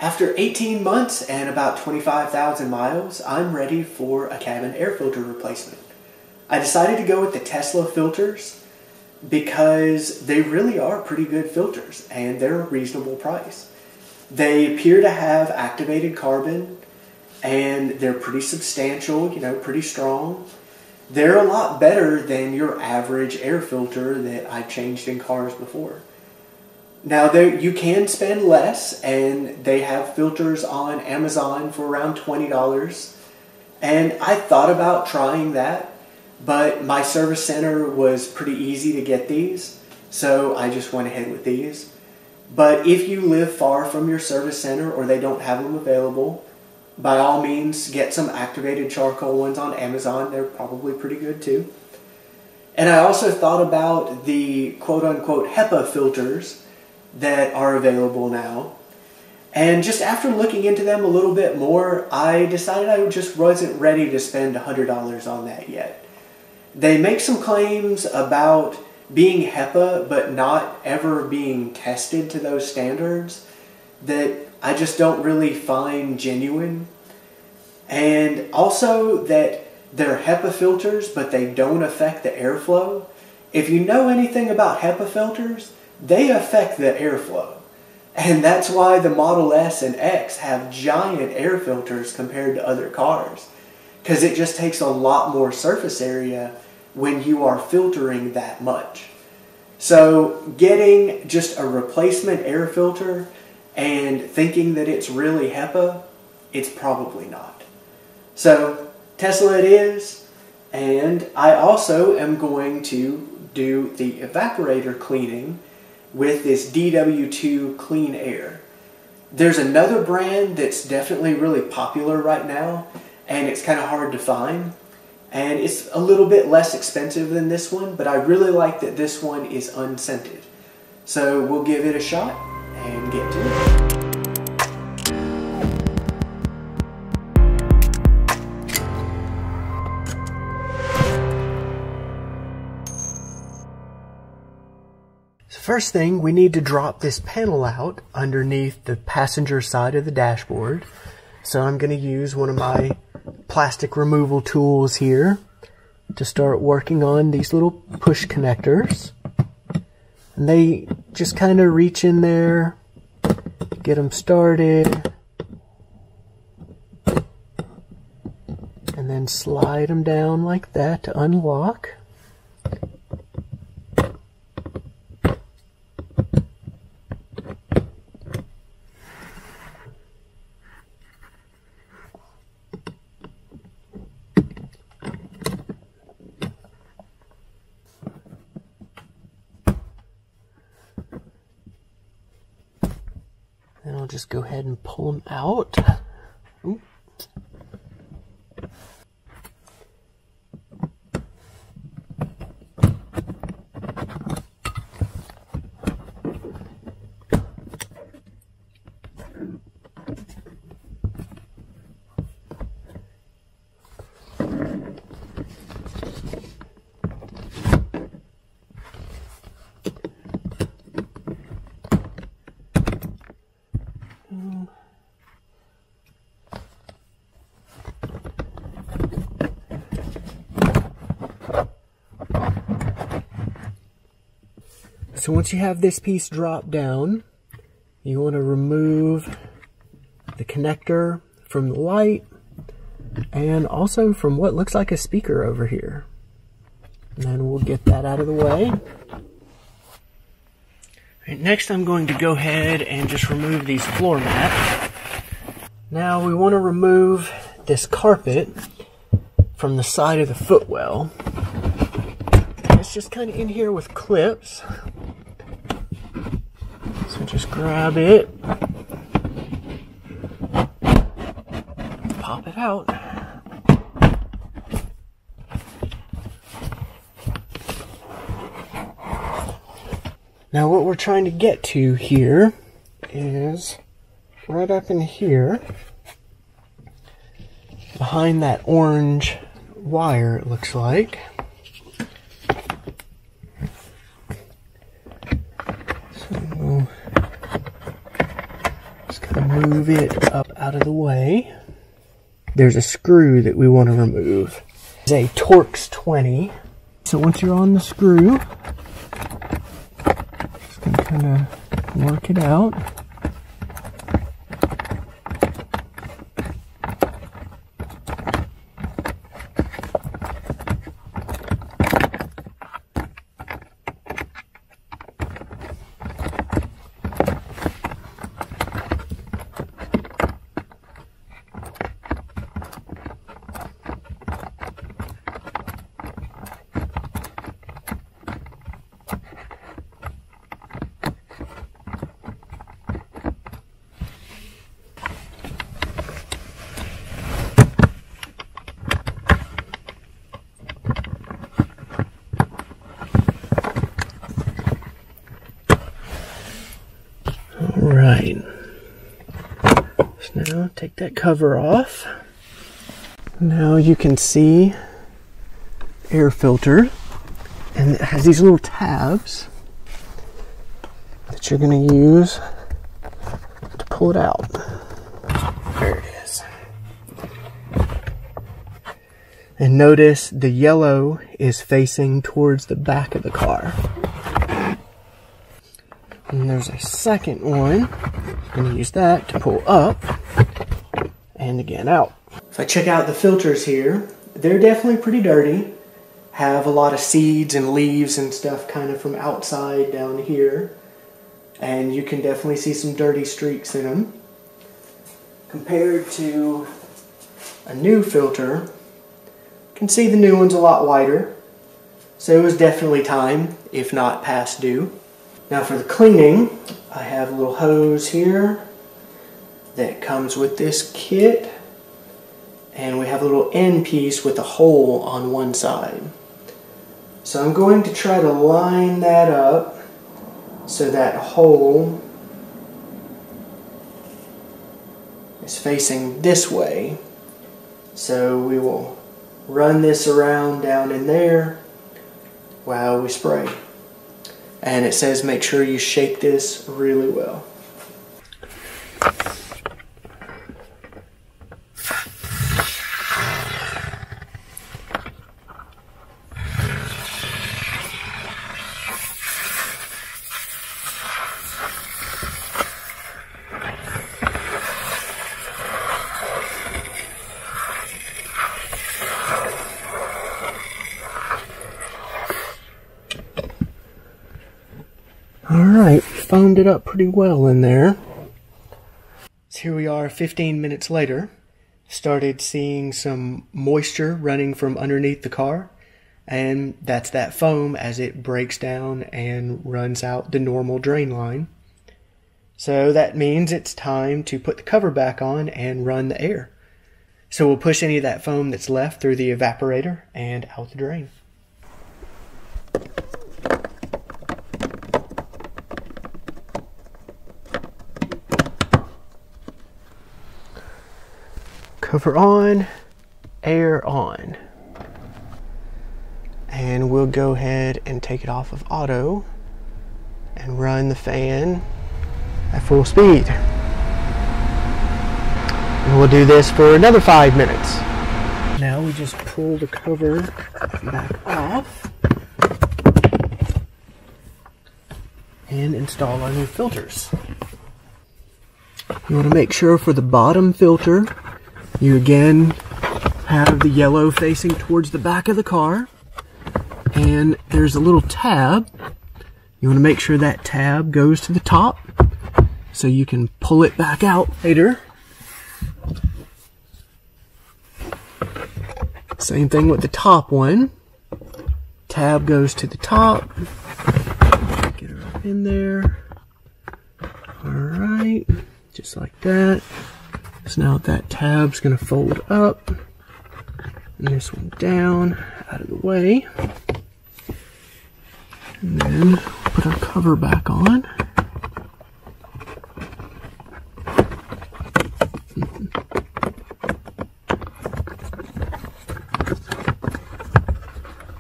After 18 months and about 25,000 miles, I'm ready for a cabin air filter replacement. I decided to go with the Tesla filters because they really are pretty good filters and they're a reasonable price. They appear to have activated carbon and they're pretty substantial, pretty strong. They're a lot better than your average air filter that I've changed in cars before. Now, you can spend less, and they have filters on Amazon for around $20. And I thought about trying that, but my service center was pretty easy to get these, so I just went ahead with these. But if you live far from your service center or they don't have them available, by all means, get some activated charcoal ones on Amazon. They're probably pretty good too. And I also thought about the quote-unquote HEPA filters that are available now. And just after looking into them a little bit more, I decided I just wasn't ready to spend $100 on that yet. They make some claims about being HEPA but not ever being tested to those standards that I just don't really find genuine. And also that they're HEPA filters but they don't affect the airflow. If you know anything about HEPA filters, they affect the airflow. And that's why the Model S and X have giant air filters compared to other cars. Because it just takes a lot more surface area when you are filtering that much. So getting just a replacement air filter and thinking that it's really HEPA, it's probably not. So Tesla it is, and I also am going to do the evaporator cleaning with this DW2 Clean Air. There's another brand that's definitely really popular right now, and it's kind of hard to find. And it's a little bit less expensive than this one, but I really like that this one is unscented. So we'll give it a shot and get to it. First thing, we need to drop this panel out underneath the passenger side of the dashboard. So I'm going to use one of my plastic removal tools here to start working on these little push connectors. And they just kind of reach in there, get them started, and then slide them down like that to unlock. Then I'll just go ahead and pull them out. Ooh. So once you have this piece drop down, you want to remove the connector from the light and also from what looks like a speaker over here. And then we'll get that out of the way. Right, next I'm going to go ahead and just remove these floor mats. Now we want to remove this carpet from the side of the footwell. It's just kind of in here with clips. So just grab it, pop it out. Now what we're trying to get to here is right up in here, behind that orange wire it looks like. move it up out of the way. There's a screw that we want to remove. It's a Torx 20. So once you're on the screw, just gonna kind of work it out. Right. So now take that cover off. Now you can see air filter, and it has these little tabs that you're going to use to pull it out. There it is. And notice the yellow is facing towards the back of the car. And there's a second one. I'm going to use that to pull up and again out. If I check out the filters here, they're definitely pretty dirty. Have a lot of seeds and leaves and stuff kind of from outside down here. And you can definitely see some dirty streaks in them. Compared to a new filter, you can see the new one's a lot whiter. So it was definitely time, if not past due. Now for the cleaning, I have a little hose here that comes with this kit, and we have a little end piece with a hole on one side. So I'm going to try to line that up so that hole is facing this way. So we will run this around down in there while we spray. And it says make sure you shake this really well. Alright, foamed it up pretty well in there. So here we are 15 minutes later. Started seeing some moisture running from underneath the car. And that's that foam as it breaks down and runs out the normal drain line. So that means it's time to put the cover back on and run the air. So we'll push any of that foam that's left through the evaporator and out the drain. Cover on, air on. And we'll go ahead and take it off of auto and run the fan at full speed. And we'll do this for another 5 minutes. Now we just pull the cover back off and install our new filters. You want to make sure for the bottom filter you again have the yellow facing towards the back of the car, and there's a little tab. You want to make sure that tab goes to the top so you can pull it back out later. Same thing with the top one. Tab goes to the top. Get her up in there. Alright, just like that. So now that tab's going to fold up, and this one down, out of the way. And then put our cover back on.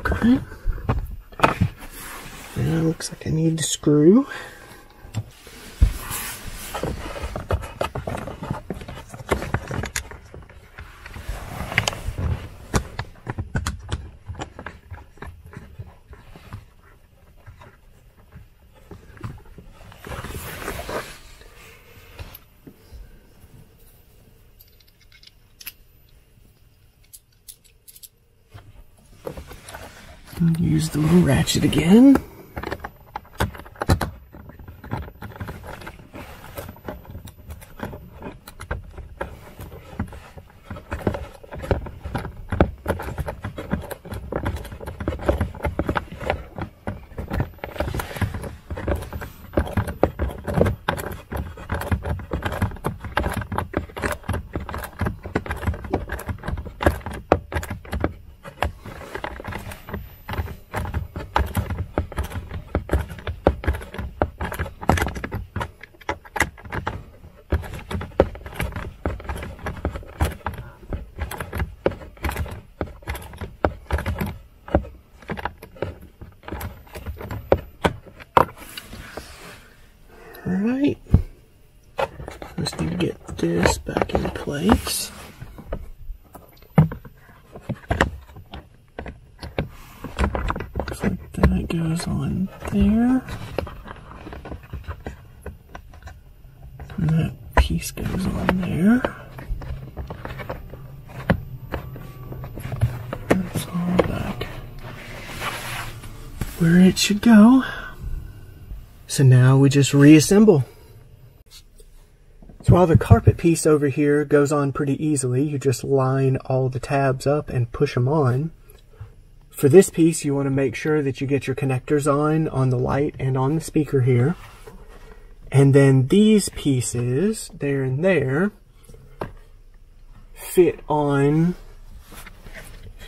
Okay. Now it looks like I need the screw. Use the little ratchet again. Alright, just need to get this back in place. Looks like that goes on there. And that piece goes on there. That's all back where it should go. So now we just reassemble. So while the carpet piece over here goes on pretty easily, you just line all the tabs up and push them on. For this piece, you want to make sure that you get your connectors on the light and on the speaker here. And then these pieces, there and there, fit on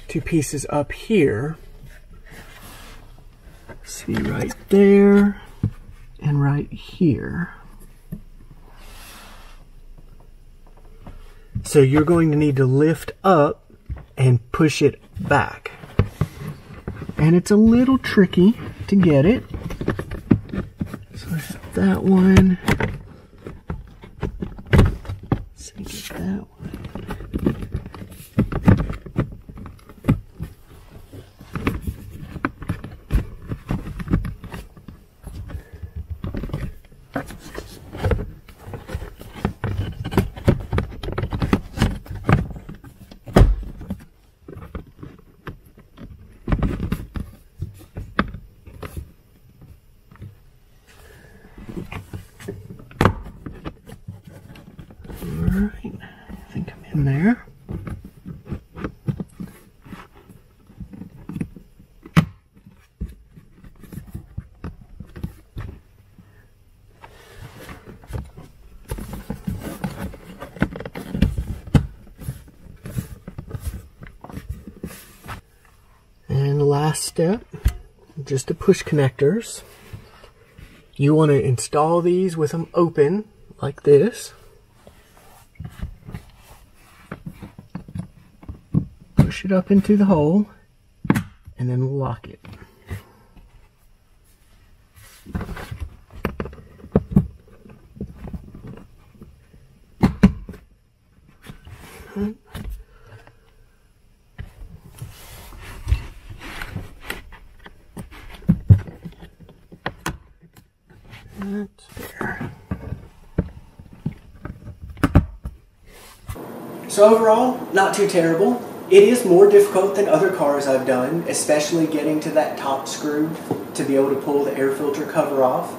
two pieces up here. See right there. And right here. So you're going to need to lift up and push it back. And it's a little tricky to get it. So I have that one. Let's see, get that one. Alright, I think I'm in there. And the last step, just the push connectors. You want to install these with them open like this. Push it up into the hole and then lock it. That's there. So overall, not too terrible. It is more difficult than other cars I've done, especially getting to that top screw to be able to pull the air filter cover off.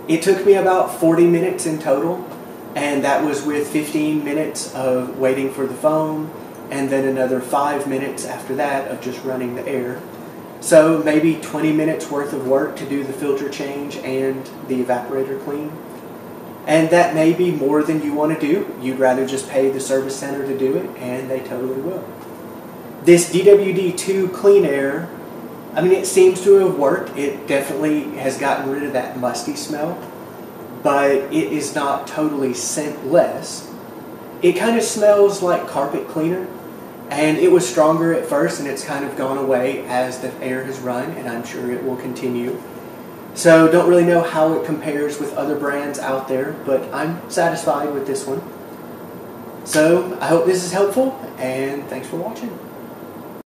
It took me about 40 minutes in total, and that was with 15 minutes of waiting for the foam, and then another 5 minutes after that of just running the air. So maybe 20 minutes worth of work to do the filter change and the evaporator clean. And that may be more than you want to do. You'd rather just pay the service center to do it, and they totally will. This DWD2 Clean Air, I mean, it seems to have worked. It definitely has gotten rid of that musty smell, but it is not totally scentless. It kind of smells like carpet cleaner, and it was stronger at first, and it's kind of gone away as the air has run, and I'm sure it will continue. So don't really know how it compares with other brands out there, but I'm satisfied with this one. So I hope this is helpful, and thanks for watching.